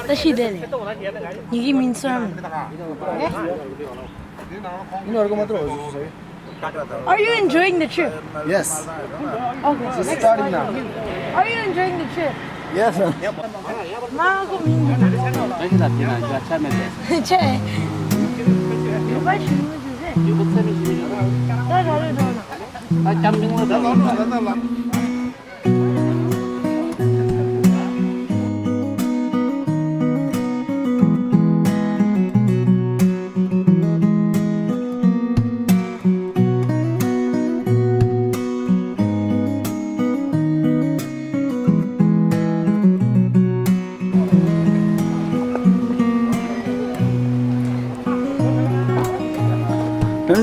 다시 되네. 이게 민수라면. Are you enjoying the trip? Yes. Okay. Just starting now. Are you enjoying the trip? Yes. 마고 민수. 제. 누가 주는 주제? 나 잘해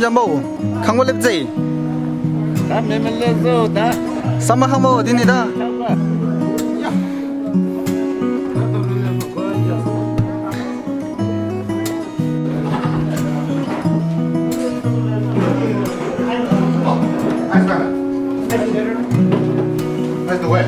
Jambo, không có lip gì. Đã mình lên rồi đã. Sao mà không có đi nữa đó? That's the way.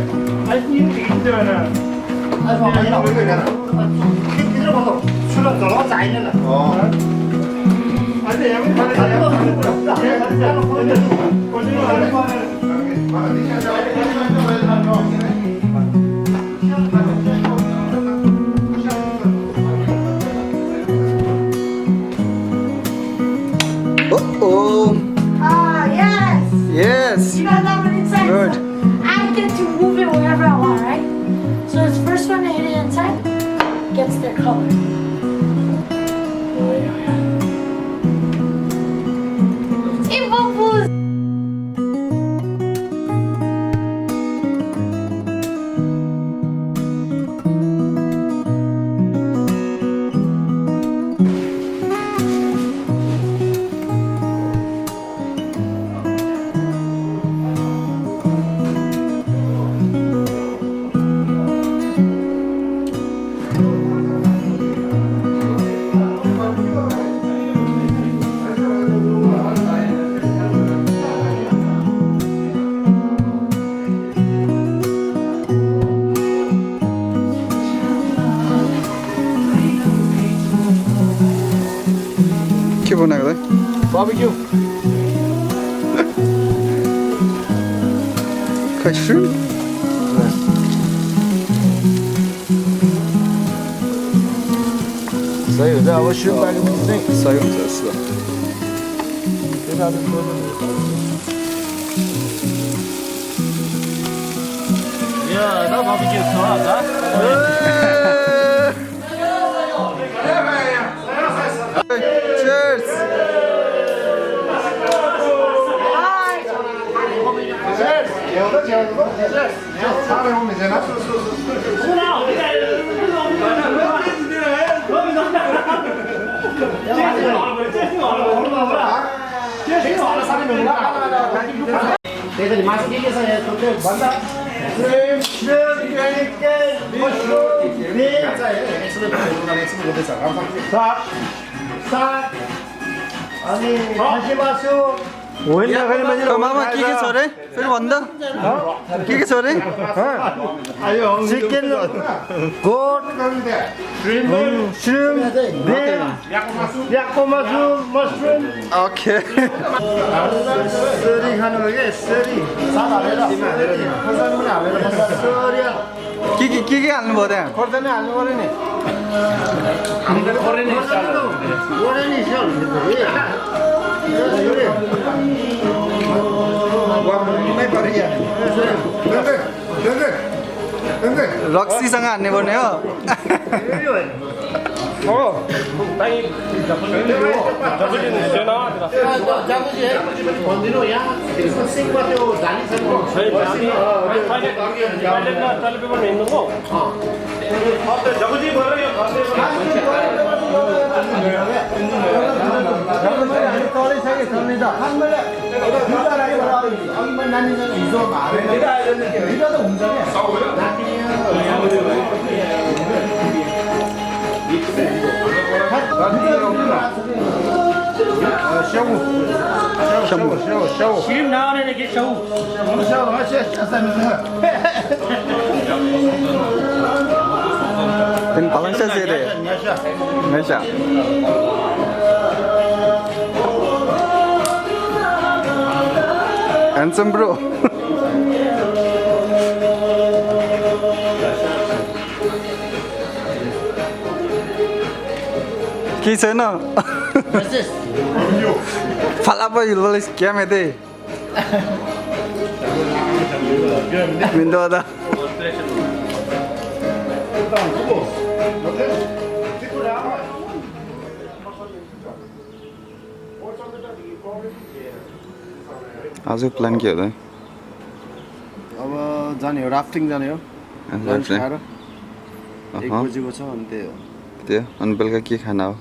Oh. Ah, yes. Yes. You got that one inside. Good. So I get to move it wherever I want, right? So it's first one to hit it inside gets their color. It bubbles. 기분 나거든. Barbecue. Kaçır. Sayıyor da ama şu belki bizim Sayıyoruz. Ya da barbecue sonra da. Cheers. Mama কি কি চলে? ফির বন্ধ? কি কি চলে? Chicken, goat, shrimp, beef, yakomasu, mushroom. Okay. Seri खानु हो के seri. Seri. কি কি हाल्नु भयो त्यहाँ? खोर्सानी हाल्नु पर्यो नि. खोर्सानी रक्सीसँग हान्ने पर्ने हो? 지금 나오는 게 샤우. Then palang sa sede. Mesha. Handsome bro. Ki chena? Phalak ba yulwal scam ete. Mindo da. आज प्लान के हो त अब जाने हो राफ्टिङ जाने हो लन्च खाएर 1 बजेको छ अनि त्यही हो त्यो अनि बेलुका के खाना हो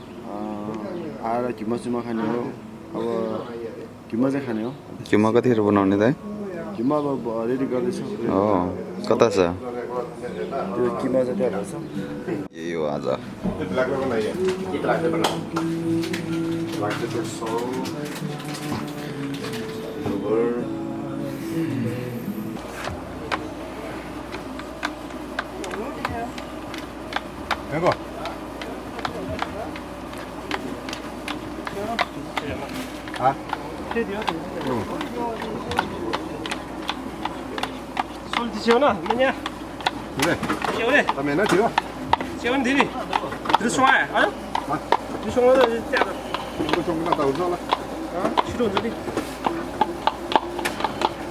आएर घिउमा सुमा खाने हो अब घिउमा चाहिँ खाने हो घिउमा कतिखेर बनाउने त घिउमा अब रेडी गर्दैछ हो कता छ त्यो घिउमा चाहिँ त्यहाँ छ यही हो आज 이거 아? 손 드시오나 뭐냐? 그래 시원해. 다음에는 지금 시원 되니. 들어와요. 아? 들어와요. 짜다. 이거 좀 갔다 오잖아 싫어 저리.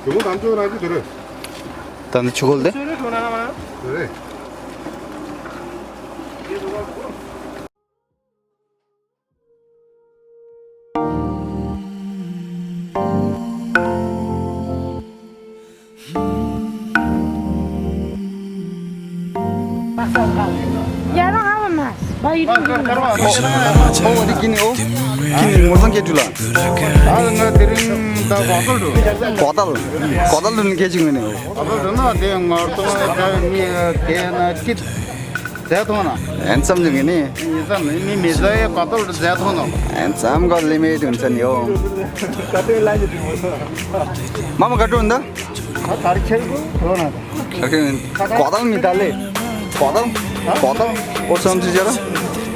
이거 안 좋아하지 그래 다들 죽을래? 소리 전화나 봐. 그래 Yeah, I don't have a mask. Why you doing that? 어디 기니 오? 기니 무슨 게 줄라? 나 드림 다 버터도 거달은 게 지금이네. 버터는 대응 어떤 개나 킷 대통나 handsome 중이니. 이상 이 미자에 버터도 대통나 handsome 거 리미트 हुन्छ नि हो. मामा काट्नु भन्दा? 다리 켜고 그러나 거달 미달래. 거달 어떤 주제라?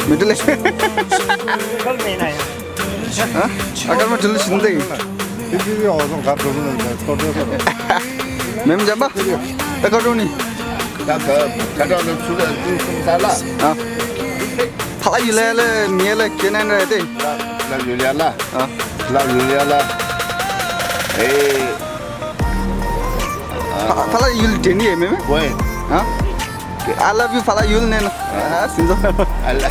미달래. 그걸 내나요. 아까만 들으시는데. 이게 어떤 가도는 거기서 맴 잡아? 나 가져오니. 가도는 주가 좀 살라 아. 팔아 일래 미엘래 깨내는 돼. 나 줄이야라 아. 나 줄이야라 에이 팔아 일 되니 에메? 왜 아? I love you 팔아 일 내는. 아, 진짜. 알라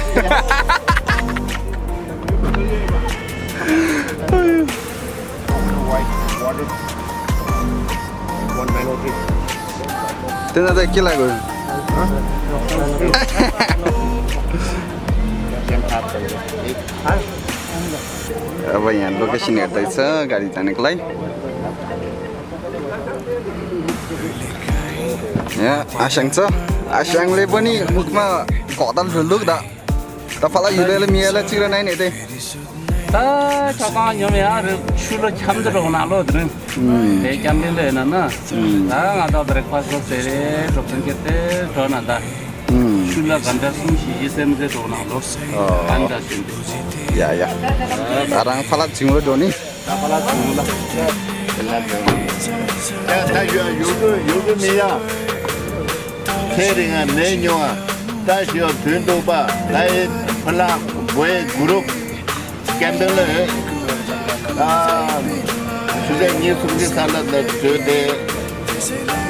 तेरा क्या लागो? अब यहाँ लोकेसन हेर्दैछ गाडी जानेको लागि यहाँ आशाङ छ आशाङले पनि मुखमा घदल ढुल्लुक दा तपाईलाई युलेले मियाले चिरा नाइन हेदै 다 저가 녀면 출로 참들어 나로들은 내 잠들래는 나 나도 브레이크파스트 세레 조금 그때 전화다 출로 간다 숨쉬지 셈제 도나로 간다 심 야야 나랑 팔아 징으로 도니 나발아 죽는다 나 요거 미야 캐링아 내녀아 다시요 된도 봐 나의 플라 왜 그룹 캔들래 아 주제님 숨지 살았다 저대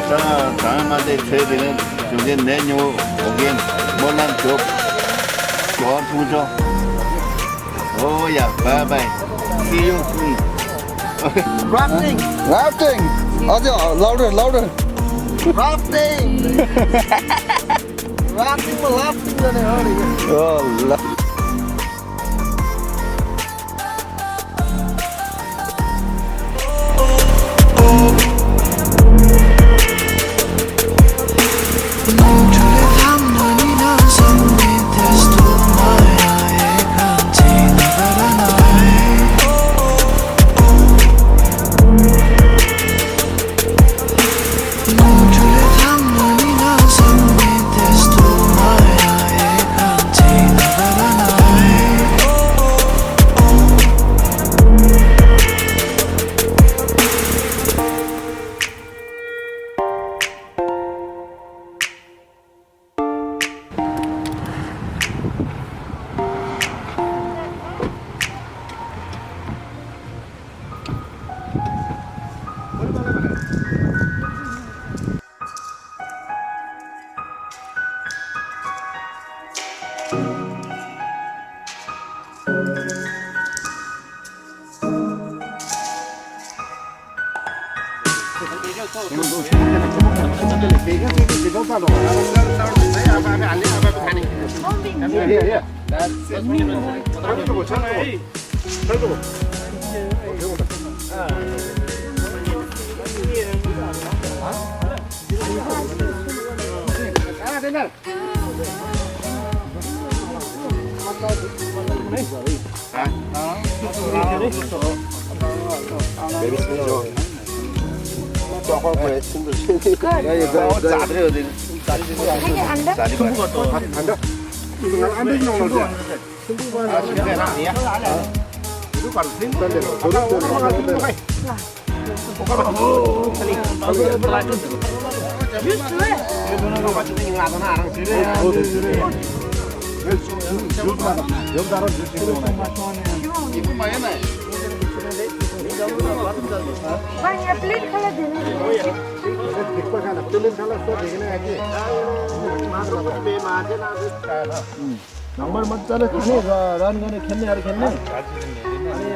자 다음에 저대는 주제 내녀 오긴 몰란 쪽 좋아 부죠 오야 바이바이 see you soon 랍팅 раф팅 어디 louder 랍팅 랍팅 뭐 랍팅 전에 허리 어 नंबर मजाले खाने रन गर्ने खेल्नेहरू खेल्ने अनि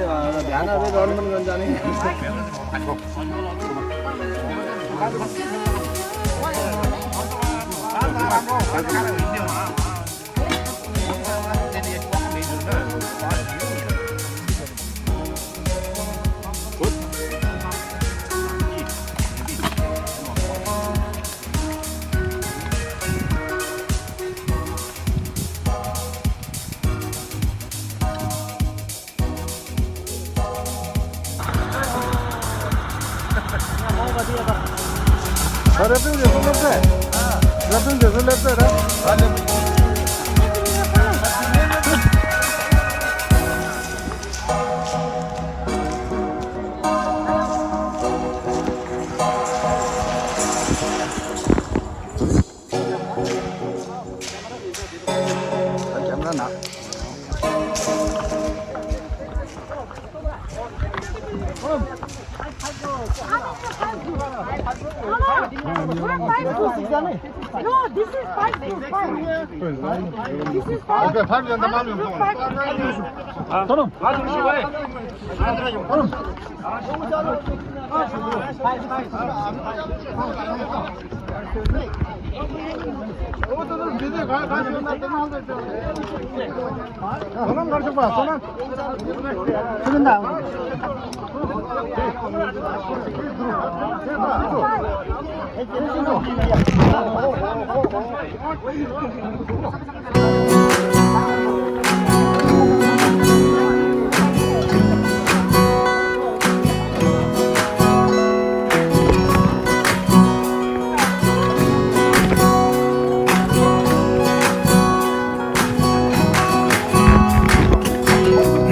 ध्यानहरू रन पनि गर्न जाने No, this is 5 to 5. This is 5. Okay, 5 जनता मालूम Tamam. Hadi bir şey var. Sonam karşı bak, sonam. Şunun da.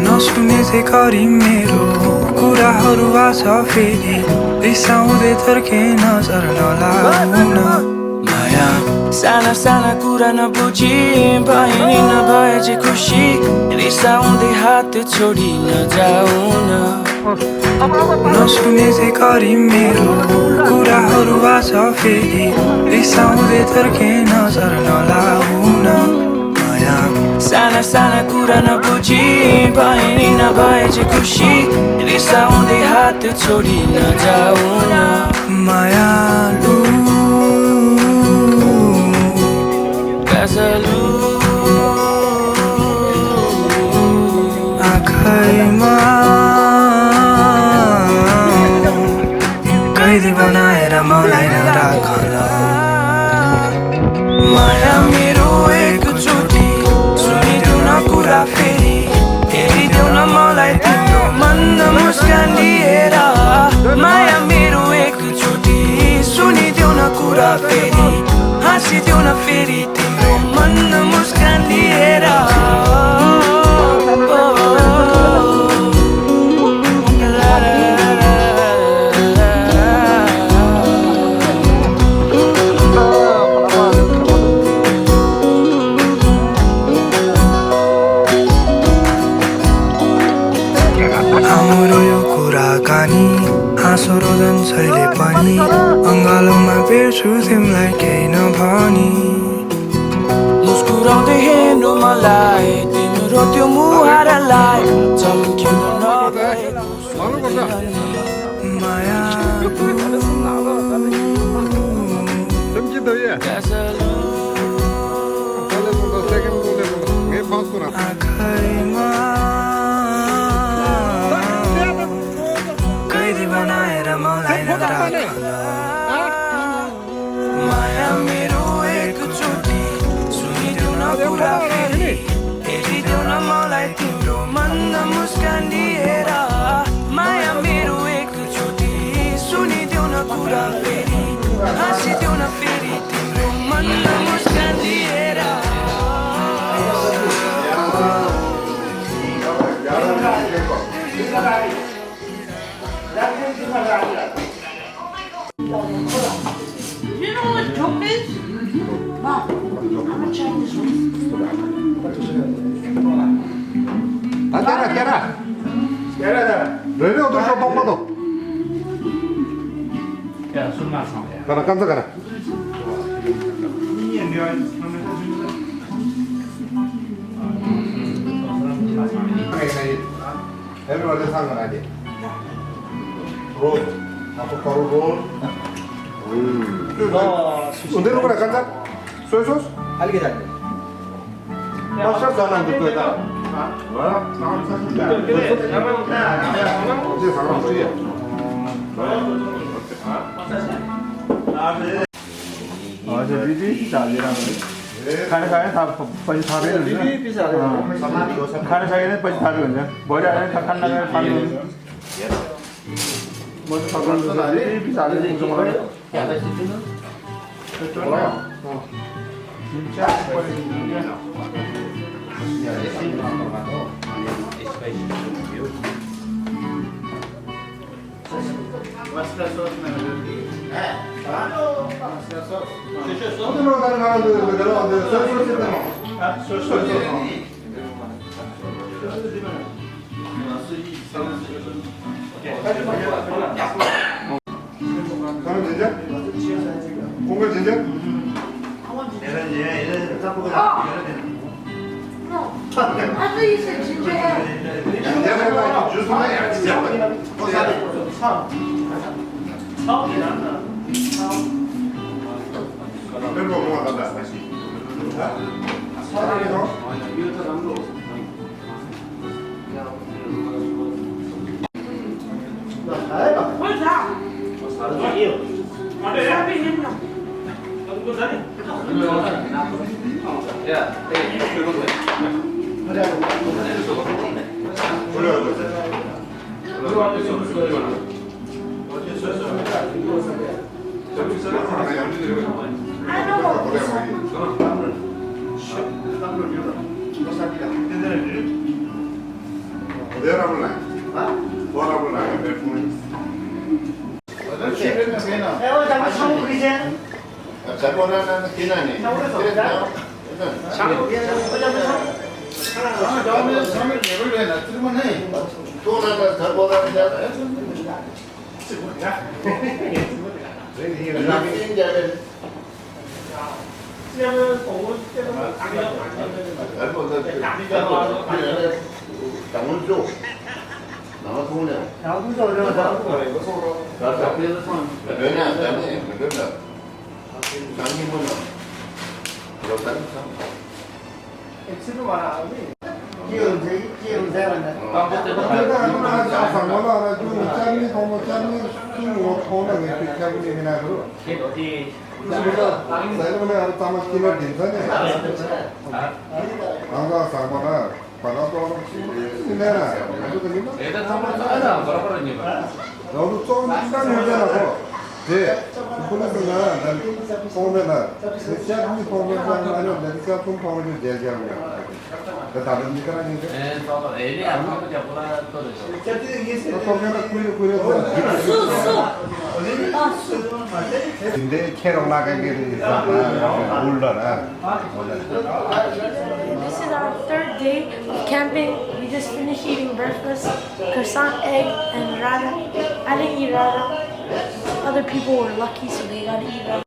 नसुने गरी मेरो कुराहरू आज फेरि रिसाउँदै थर्के नजर नलाउन माया साना साना कुरा नबुझी भए नभए जे खुसी रिसाउँदै हात छोडी नजाउन नसुने गरी मेरो कुराहरू आज फेरि रिसाउँदै थर्के नजर नलाउन माया साना साना कुरा नबुझी भए नभए जे खुसी रिसाउँदै हात छोडी नजाउन मायालु गजलु आँखैमा कैदी बनाएर मलाई नराखन माया मेरो एकचोटि सुनिदेऊ न कुरा फेरि हेरिदेऊ न मलाई तिम्रो मनमा मुस्कान लिएर माया मेरो एकचोटि सुनिदेऊ न कुरा फेरि हाँसिदेऊ न फेरि तिम्रो मनमा मुस्कान लिएर हाँसो रोदन छैले पनि अङ्गालोमा बेर्छु तिमीलाई केही नभनी मुस्कुराउँदै हेर्नु मलाई तिम्रो त्यो मुहारलाई चम्किन नभएको माया कुरा फेरि हेरिदेऊ न मलाई तिम्रो मनमा मुस्कान लिएर माया मेरो एकचोटि सुनिदेऊ न कुरा फेरि हाँसिदेऊ न फेरि तिम्रो मनमा मुस्कान लिएर You know what joke is? Mom, I'm gonna try this one. 너희는 어떤 쇼 똥마도 야, 술 마셔. 가라 깜짝 가라 everybody sang kan aja roll apa kalau roll untuk lu kan kan soy sos अलगे जाते masa jangan gitu ya mana ini sangat baik अझ दिदी चालेर खाना खाएँ पछि थाप्यो हुन्छ खाना खाएन पछि थाप्यो हुन्छ भोलि आएर खाना खाएर थाप्यो हुन्छ म त सक्नु पछि हालेर दिन्छ मलाई 저는 진짜? 공갈 진짜? No. I thought you said ginger ale. 내가 주스만 해야지 그리고 뭐가 간다 다시 사랑해서 What's that? Sabi him now. I know. 어디라 불러? 뭐라 불러? 몇 잘 보내는 기나니. 또 나가 잘 보내는 자. 장훈조 나만 통네. 장훈조 어려워. 왜냐? 때문에 그런다. 장님은 그렇다. 엑스도 말아. 기운제 만나. 상관없어. 좀 짬이 너무 짬이 좀 오는 게 비켜보기나 그러. 어디 내가 땀을 끼면 괜찮네. 아가 상관아. 받아도 내나. 애들 한번 따라 걸어버리니 봐. 너도 좀 시간 문제라고. 네. 그러니까 난 보면은 시작이 보면은 아니면 내가 좀 보면 제일 잘해. 나 다른 니가 아닌데. 에, 또 애리 안 하고 잡으라 또. 보면은 근데 캐롤 나가게 있었다. 몰라라. This is our third day of camping. We just finished eating breakfast, croissant, egg, and rada. I didn't eat rada. Other people were lucky, so they got to eat rada.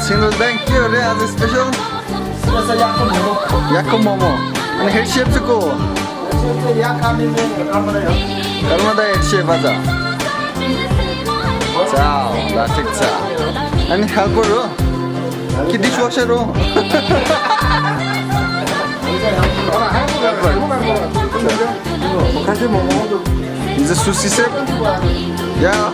Single bank here as a special. Yakko momo. And head shape to go. Karmada head shape aja. Ciao, that's it. And helper ro. Ki dishwasher ro. Is a sushi set? Yeah.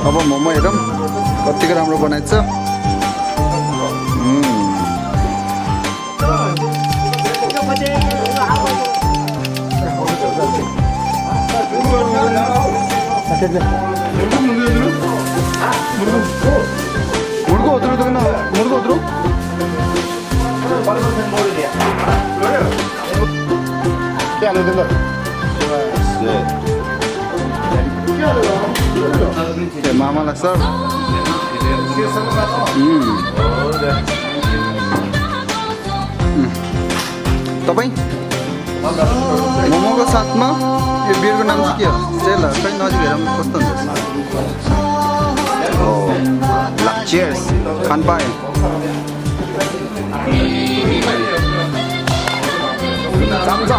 अब मोमो हेरौँ कतिको राम्रो बनाएको छ मुर्गो उत्रु देख्न मुर्गो उत्रु के हाल्नु देख्न Okay, mama lah sir. तपाईं मोमोको साथमा यो बियरको नाम चाहिँ के हो? स्टेल हो? खै नजिक हेरौँ कस्तो हुन्छ? ओ, ल चियर्स खान पाएँ। चम्चा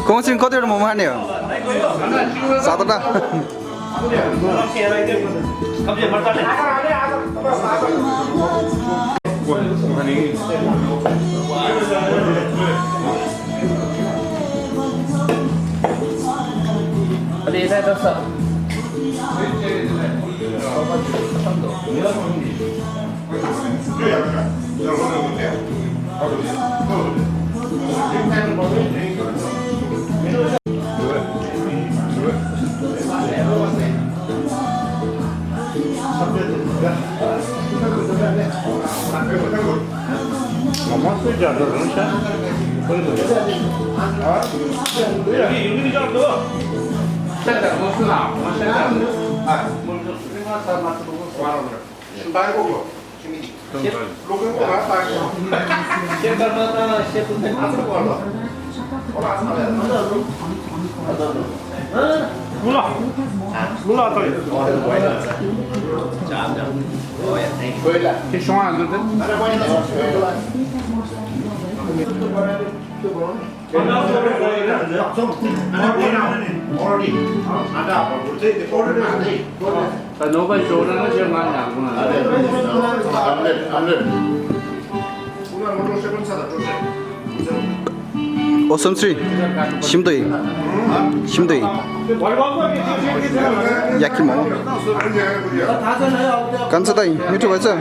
कौन सी कतिवटा मोमो खाने हो? 7वटा 오섬3 심도이 심도이 야키 모모 간츠다이 미투 봤어?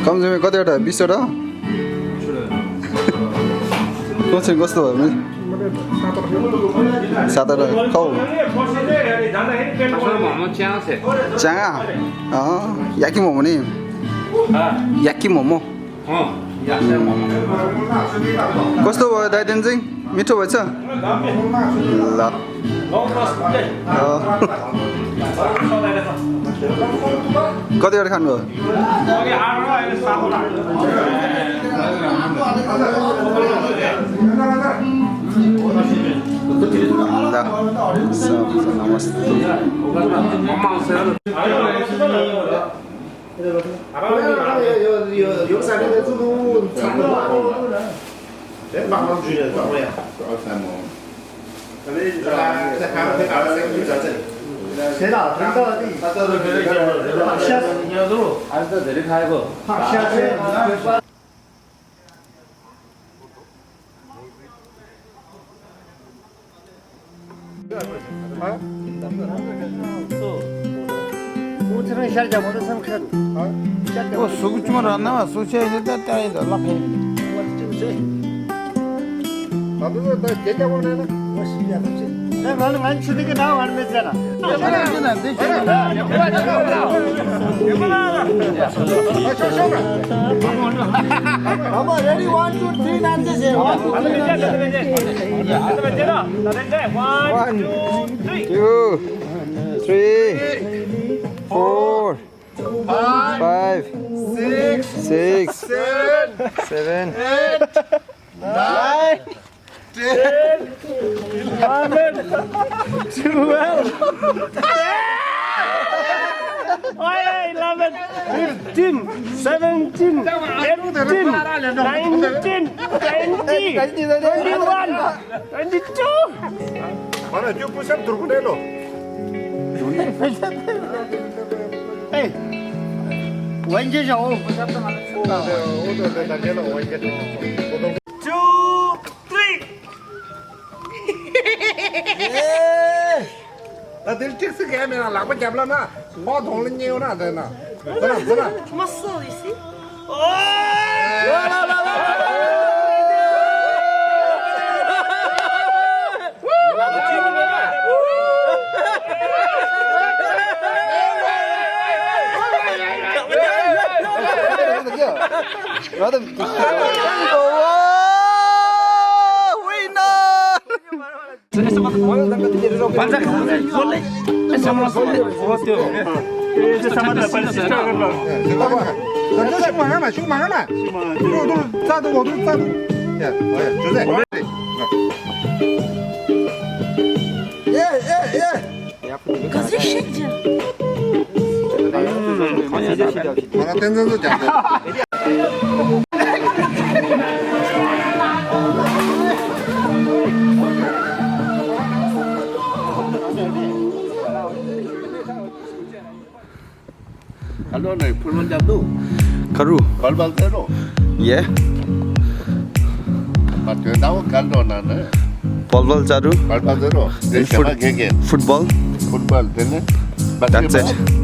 감정이 कतिवटा 20वटा कसरी कस्तो भयो 7वटा खाऊ 짱아 야키 모모니 야키 모모 कस्तो भयो दाइ तेन्जिङ मिठो भएछ ल कतिवटा खानुभयो Ready, 1, 2, 3, and this is 1, 2, 3, 4, 5, 6, 7, 9, 10, 11, 12, 15, 17, 18, 19, 20, 21, 22. Mana jo pusat turun lo. Hey, when you show, 2, 3. 나 내일 택시 가면 라고 잡라나. 뭐 돈을 내요나 되나. 그나. Muscle, you see? Cause it's shit, Jim. 하나 땡겨도 잡고. Kalau naik pulman jatuh, 가루 balbal terus. 예 Macam tahu kalau nana, बलबल चारु balbal terus. Dia cuma gege, football football, then. That's it.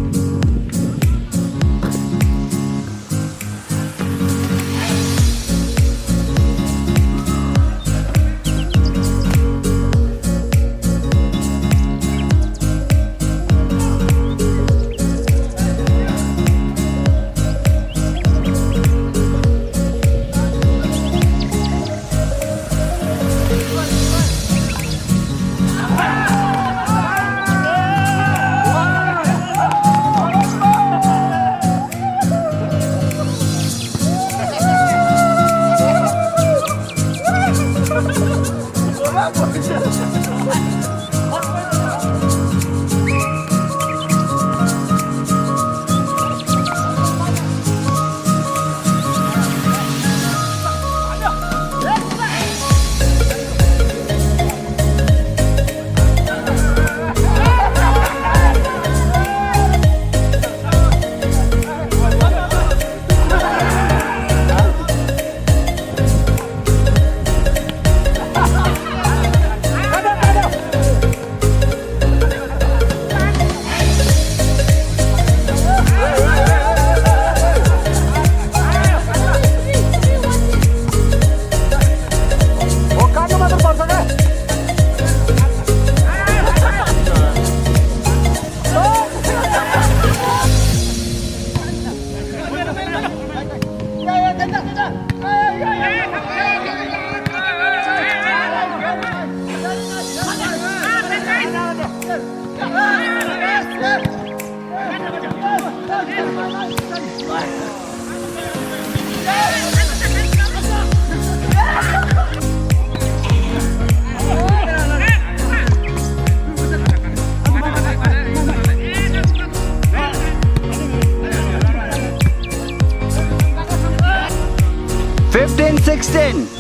15-16.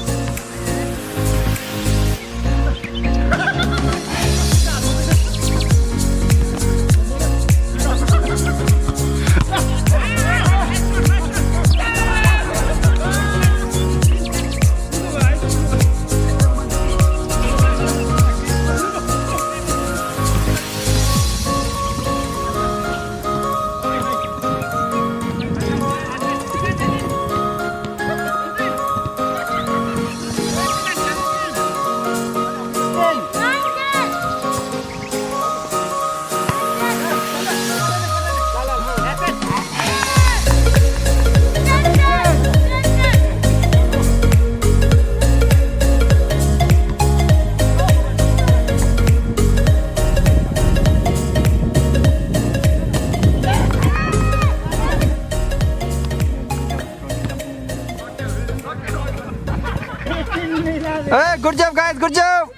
Hey, good job guys, good job.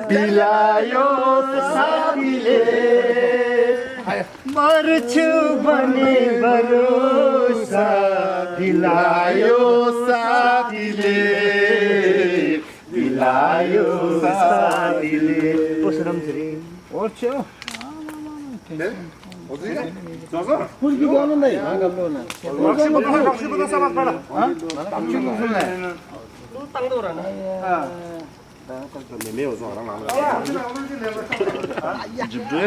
पिलायो साथीले मर्छु भने भरोसा दिलायो साथीले दिलायो साथीले पोसरम छरी ओर्छ्यो कुर्की गाउनु नै गाउनु न रक्सी बता समाज पडा रक्सी सुन ले तांदो र没有做，让拿了。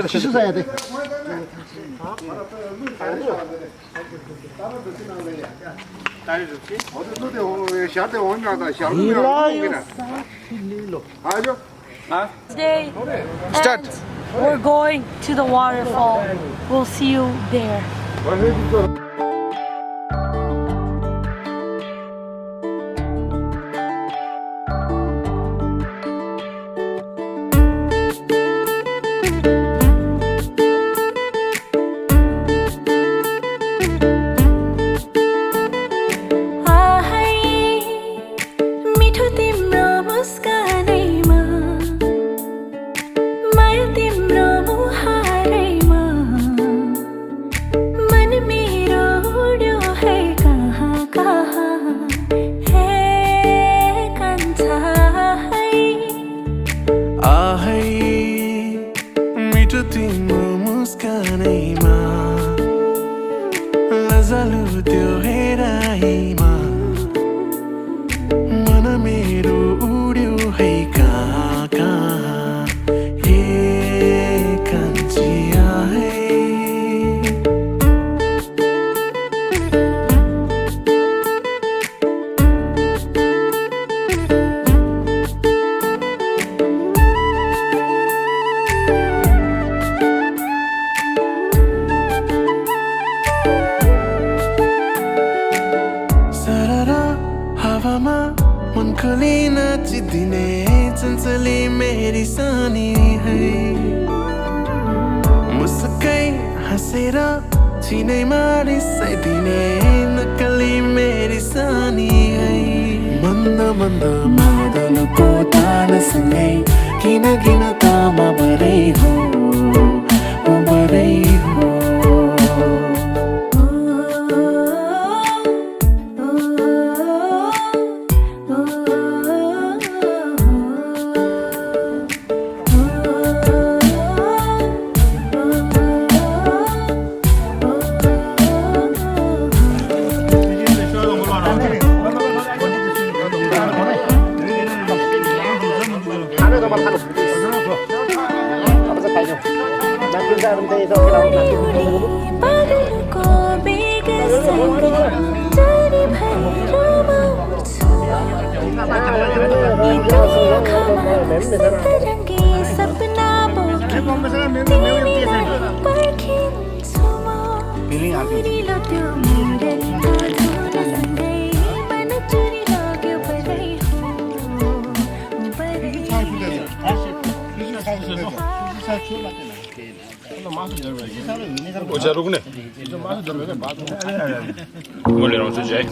其实在的。Today, and we're going to the waterfall. We'll see you there. Udah rukun nih. Boleh langsung aja.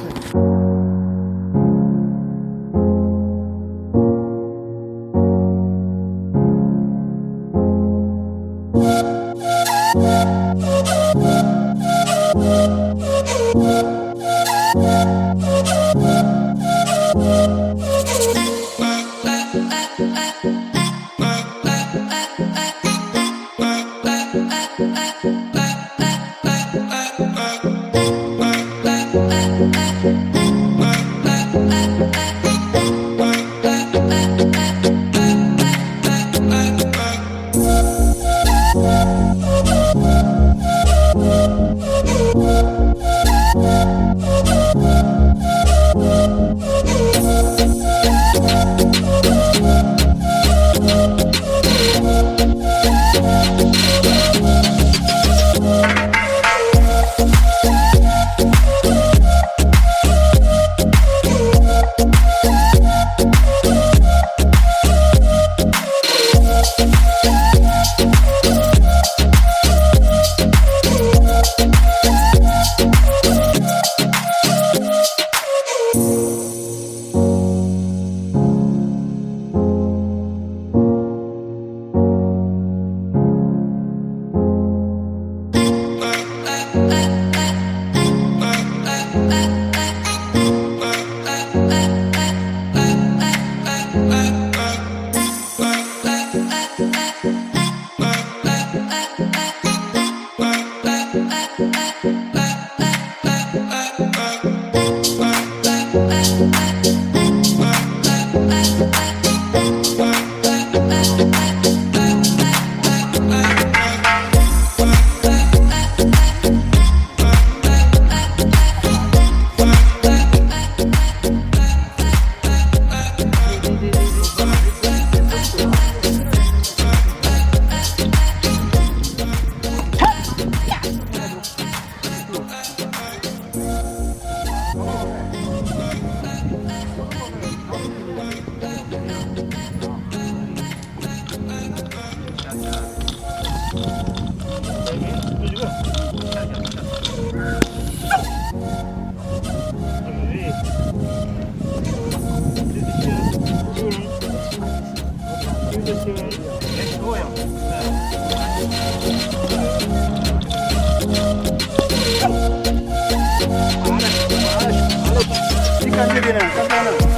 Ikan dia ni,